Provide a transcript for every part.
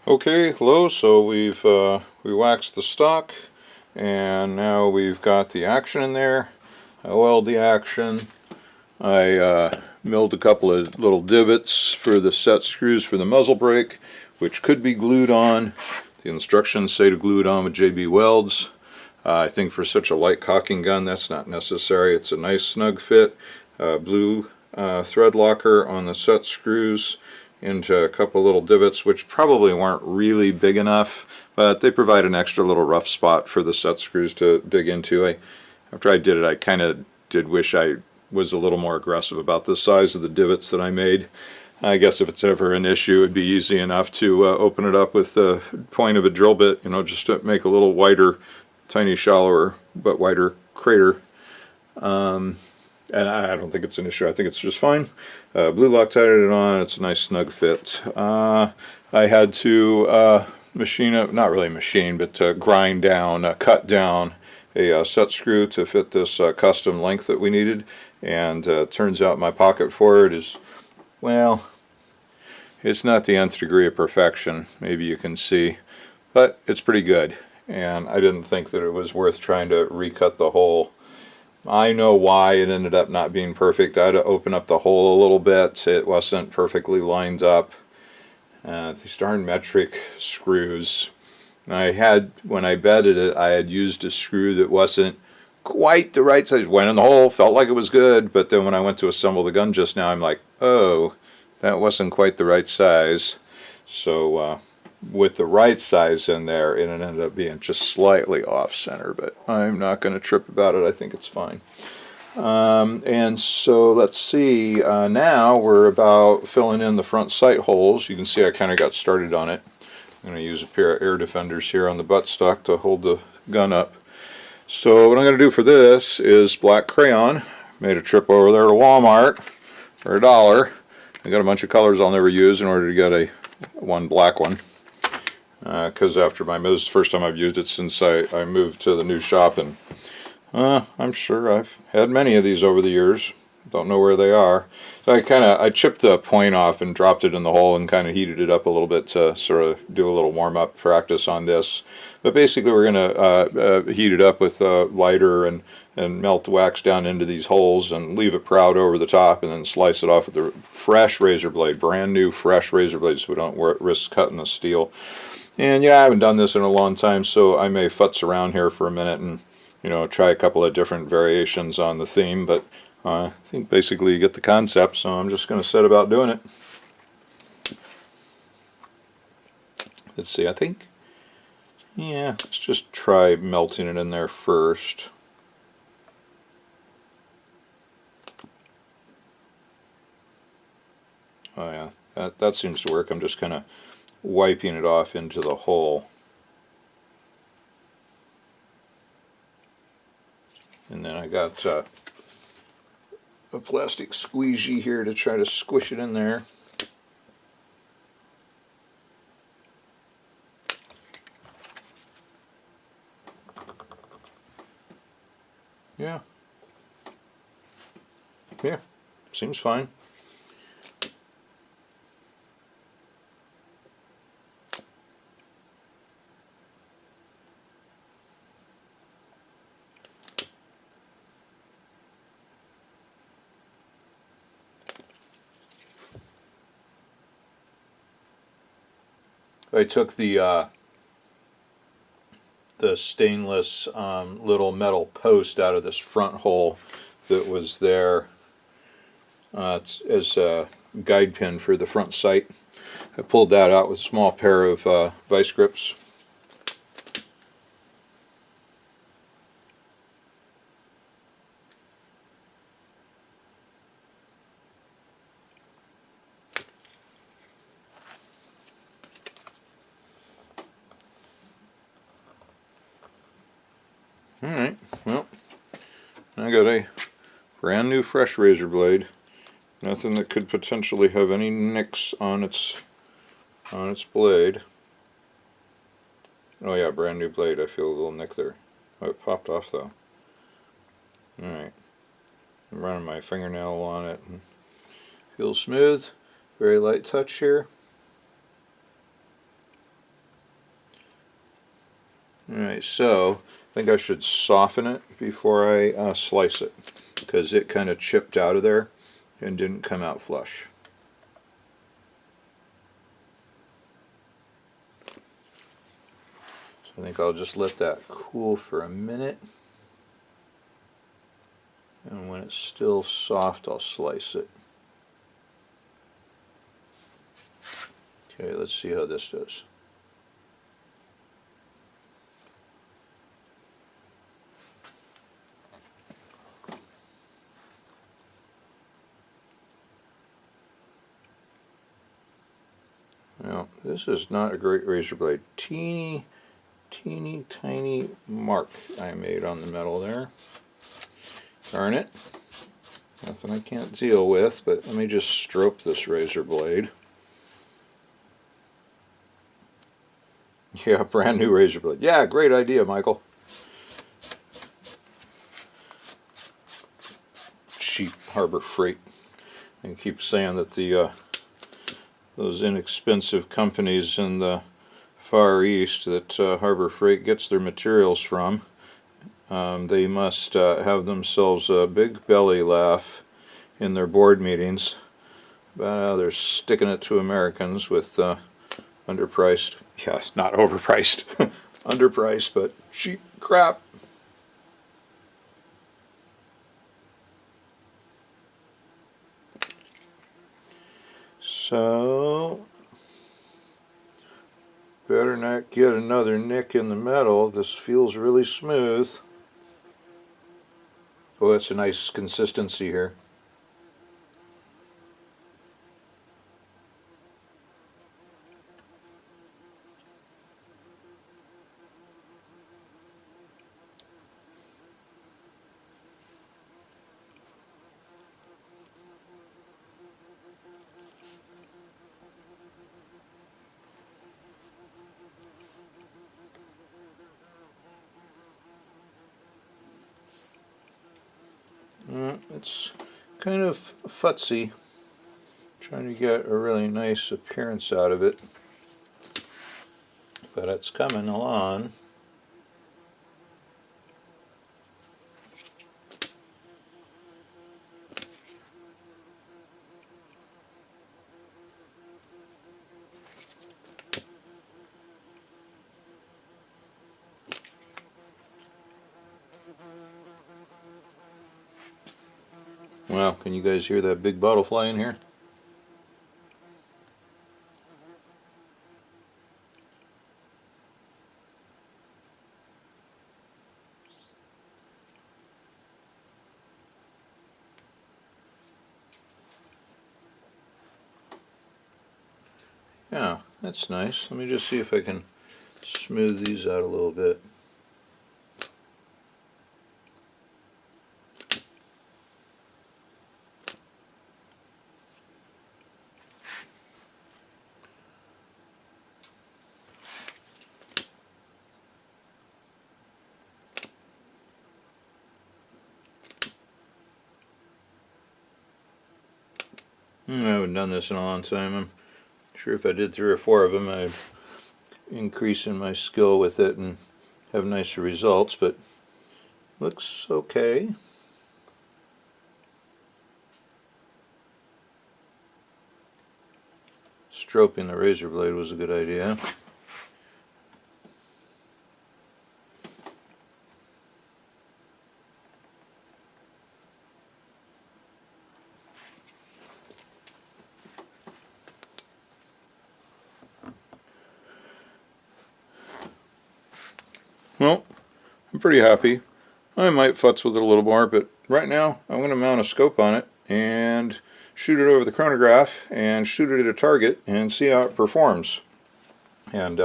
Okay, hello. So we waxed the stock, and now we've got the action in there. I oiled the action. I milled a couple of little divots for the set screws for the muzzle brake, which could be glued on. The instructions say to glue it on with JB welds. I think for such a light cocking gun, that's not necessary. It's a nice snug fit. Blue thread locker on the set screws into a couple little divots, which probably weren't really big enough, but they provide an extra little rough spot for the set screws to dig into. After I did it, I kind of did wish I was a little more aggressive about the size of the divots that I made. I guess if it's ever an issue, it'd be easy enough to open it up with the point of a drill bit, just to make a little wider, tiny, shallower, but wider crater. And I don't think it's an issue. I think it's just fine. Blue Loctited it on. It's a nice snug fit. I had to machine up, not really machine, but grind down, cut down a set screw to fit this custom length that we needed. And turns out my pocket for it is, well, it's not the nth degree of perfection. Maybe you can see, but it's pretty good. And I didn't think that it was worth trying to recut the hole. I know why it ended up not being perfect. I had to open up the hole a little bit. It wasn't perfectly lined up. These darn metric screws. When I bedded it, I had used a screw that wasn't quite the right size. Went in the hole, felt like it was good, but then when I went to assemble the gun just now, I'm like, oh, that wasn't quite the right size. So with the right size in there, it ended up being just slightly off center, but I'm not going to trip about it. I think it's fine. And so let's see, now we're about filling in the front sight holes. You can see I kind of got started on it. I'm going to use a pair of air defenders here on the buttstock to hold the gun up. So what I'm going to do for this is black crayon. Made a trip over there to Walmart for $1. I got a bunch of colors I'll never use in order to get one black one. Because after this is the first time I've used it since I moved to the new shop, and I'm sure I've had many of these over the years. Don't know where they are. So I chipped the point off and dropped it in the hole and kind of heated it up a little bit to sort of do a little warm-up practice on this. But basically we're going to heat it up with lighter and melt the wax down into these holes and leave it proud over the top, and then slice it off with a fresh razor blade, brand new fresh razor blade, so we don't risk cutting the steel. And yeah, I haven't done this in a long time, so I may futz around here for a minute and try a couple of different variations on the theme, but I think basically you get the concept, so I'm just going to set about doing it. Let's see, let's just try melting it in there first. Oh yeah, that seems to work. I'm just kind of wiping it off into the hole. And then I got a plastic squeegee here to try to squish it in there. Yeah, seems fine. I took the stainless little metal post out of this front hole that was there as a guide pin for the front sight. I pulled that out with a small pair of vice grips. Alright, well, I got a brand new fresh razor blade. Nothing that could potentially have any nicks on its blade. Oh yeah, brand new blade. I feel a little nick there. Oh, it popped off though. Alright, I'm running my fingernail on it and feels smooth. Very light touch here. Alright, so I think I should soften it before I slice it, because it kind of chipped out of there and didn't come out flush. So I think I'll just let that cool for a minute, and when it's still soft I'll slice it. Okay, let's see how this does. Now, this is not a great razor blade. Teeny tiny mark I made on the metal there. Darn it. Nothing I can't deal with, but let me just stroke this razor blade. Yeah, brand new razor blade. Yeah, great idea, Michael. Cheap Harbor Freight. I keep saying that the those inexpensive companies in the Far East that Harbor Freight gets their materials from, they must have themselves a big belly laugh in their board meetings about how they're sticking it to Americans with underpriced, yes, not overpriced, underpriced, but cheap crap. So, better not get another nick in the metal. This feels really smooth. Oh, that's a nice consistency here. It's kind of futzy, trying to get a really nice appearance out of it, but it's coming along. Well, can you guys hear that big bottle fly in here? Yeah, that's nice. Let me just see if I can smooth these out a little bit. I haven't done this in a long time. I'm sure if I did 3 or 4 of them I'd increase in my skill with it and have nicer results, but looks okay. Stroking the razor blade was a good idea. Well, I'm pretty happy. I might futz with it a little more, but right now I'm going to mount a scope on it and shoot it over the chronograph and shoot it at a target and see how it performs. And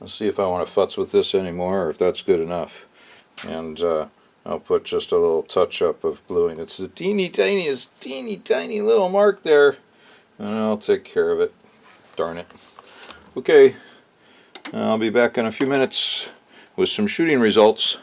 let's see if I want to futz with this anymore or if that's good enough. And I'll put just a little touch up of bluing. It's the teeny tiny little mark there, and I'll take care of it. Darn it. Okay, I'll be back in a few minutes with some shooting results.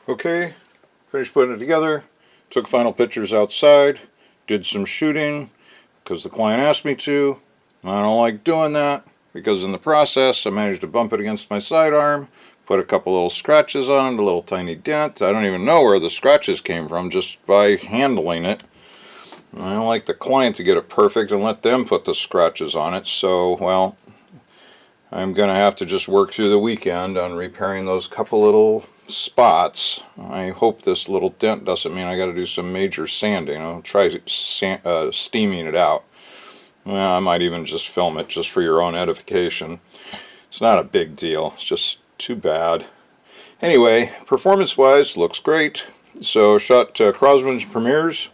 Okay, finished putting it together, took final pictures outside, did some shooting because the client asked me to. I don't like doing that, because in the process I managed to bump it against my sidearm, put a couple little scratches on it, a little tiny dent. I don't even know where the scratches came from just by handling it. I don't like the client to get it perfect and let them put the scratches on it, so, well, I'm going to have to just work through the weekend on repairing those couple little spots. I hope this little dent doesn't mean I got to do some major sanding. I'll try steaming it out. Well, I might even just film it just for your own edification. It's not a big deal, it's just too bad. Anyway, performance-wise, looks great. So, shot Crosman's Premiers,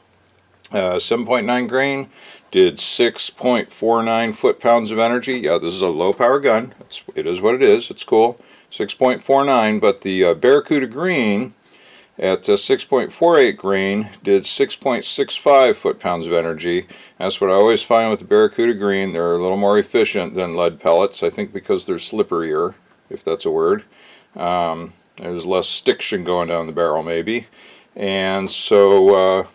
7.9 grain, did 6.49 foot-pounds of energy. Yeah, this is a low-power gun. It is what it is. It's cool. 6.49, but the Barracuda Green at 6.48 grain did 6.65 foot-pounds of energy. That's what I always find with the Barracuda Green. They're a little more efficient than lead pellets, I think because they're slipperier, if that's a word. There's less stiction going down the barrel, maybe. And so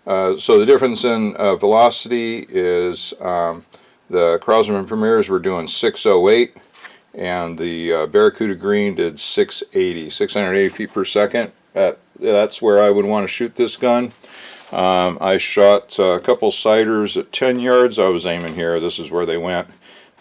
the difference in velocity is the Crosman Premiers were doing 608, and the Barracuda Green did 680 feet per second. That's where I would want to shoot this gun. I shot a couple sighters at 10 yards. I was aiming here. This is where they went.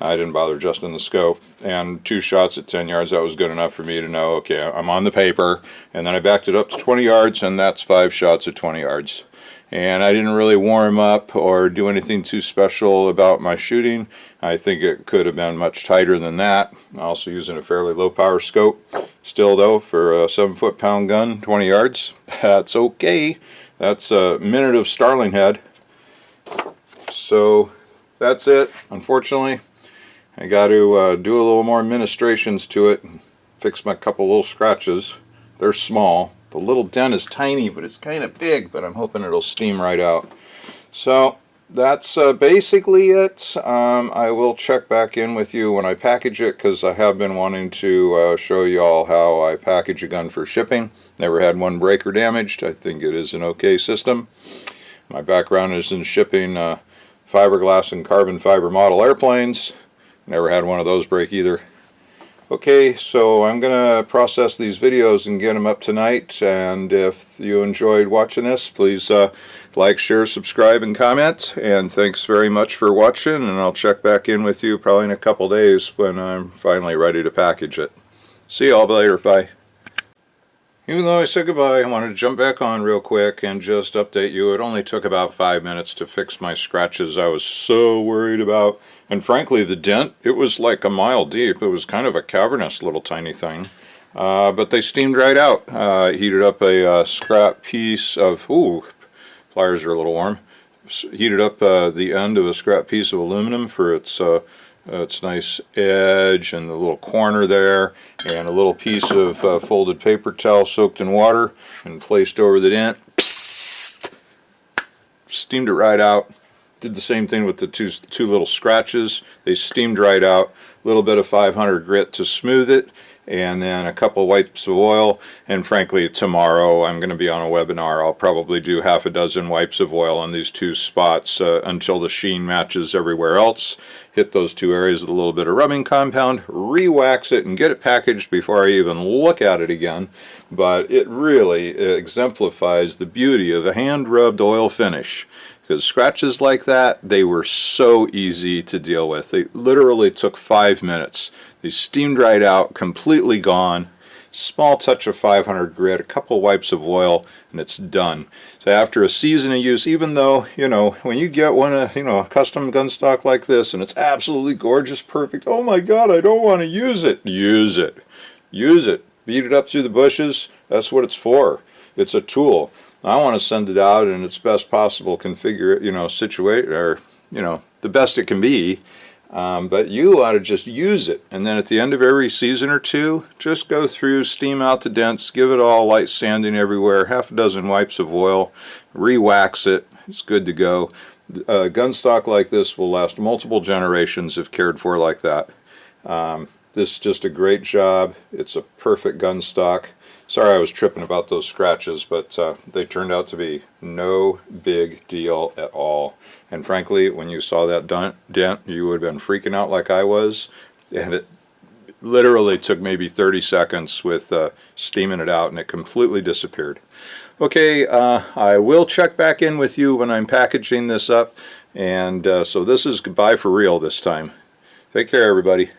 I didn't bother adjusting the scope. And 2 shots at 10 yards, that was good enough for me to know, okay, I'm on the paper. And then I backed it up to 20 yards, and that's 5 shots at 20 yards. And I didn't really warm up or do anything too special about my shooting. I think it could have been much tighter than that. Also using a fairly low power scope. Still though, for a 7 foot-pound gun, 20 yards, that's okay. That's a minute of starling head. So that's it. Unfortunately, I got to do a little more ministrations to it. Fix my couple little scratches. They're small. The little dent is tiny, but it's kind of big, but I'm hoping it'll steam right out. So that's basically it. I will check back in with you when I package it, because I have been wanting to show you all how I package a gun for shipping. Never had one breaker damaged. I think it is an okay system. My background is in shipping fiberglass and carbon fiber model airplanes. Never had one of those break either. Okay, so I'm going to process these videos and get them up tonight, and if you enjoyed watching this, please like, share, subscribe, and comment, and thanks very much for watching, and I'll check back in with you probably in a couple days when I'm finally ready to package it. See you all later, bye. Even though I said goodbye, I wanted to jump back on real quick and just update you. It only took about 5 minutes to fix my scratches I was so worried about. And frankly, the dent, it was like a mile deep. It was kind of a cavernous little tiny thing. But they steamed right out. Heated up a scrap piece of, ooh, pliers are a little warm. Heated up the end of a scrap piece of aluminum for its nice edge and the little corner there, and a little piece of folded paper towel soaked in water and placed over the dent. Psst! Steamed it right out. Did the same thing with the two little scratches. They steamed right out. A little bit of 500 grit to smooth it, and then a couple wipes of oil. And frankly, tomorrow I'm going to be on a webinar. I'll probably do half a dozen wipes of oil on these 2 spots until the sheen matches everywhere else. Hit those 2 areas with a little bit of rubbing compound, re-wax it, and get it packaged before I even look at it again. But it really exemplifies the beauty of a hand-rubbed oil finish. Because scratches like that, they were so easy to deal with. They literally took 5 minutes. They steamed right out, completely gone. Small touch of 500 grit, a couple wipes of oil, and it's done. So after a season of use, even though, you know, when you get one, a custom gun stock like this, and it's absolutely gorgeous, perfect, oh my God, I don't want to use it. Use it. Use it. Beat it up through the bushes. That's what it's for. It's a tool. I want to send it out in its best possible configure, situate, or, the best it can be. But you ought to just use it. And then at the end of every season or 2, just go through, steam out the dents, give it all light sanding everywhere, half a dozen wipes of oil, re-wax it. It's good to go. A gun stock like this will last multiple generations if cared for like that. This is just a great job. It's a perfect gun stock. Sorry I was tripping about those scratches, but they turned out to be no big deal at all. And frankly, when you saw that dent, you would have been freaking out like I was. And it literally took maybe 30 seconds with steaming it out, and it completely disappeared. Okay, I will check back in with you when I'm packaging this up. And so this is goodbye for real this time. Take care, everybody.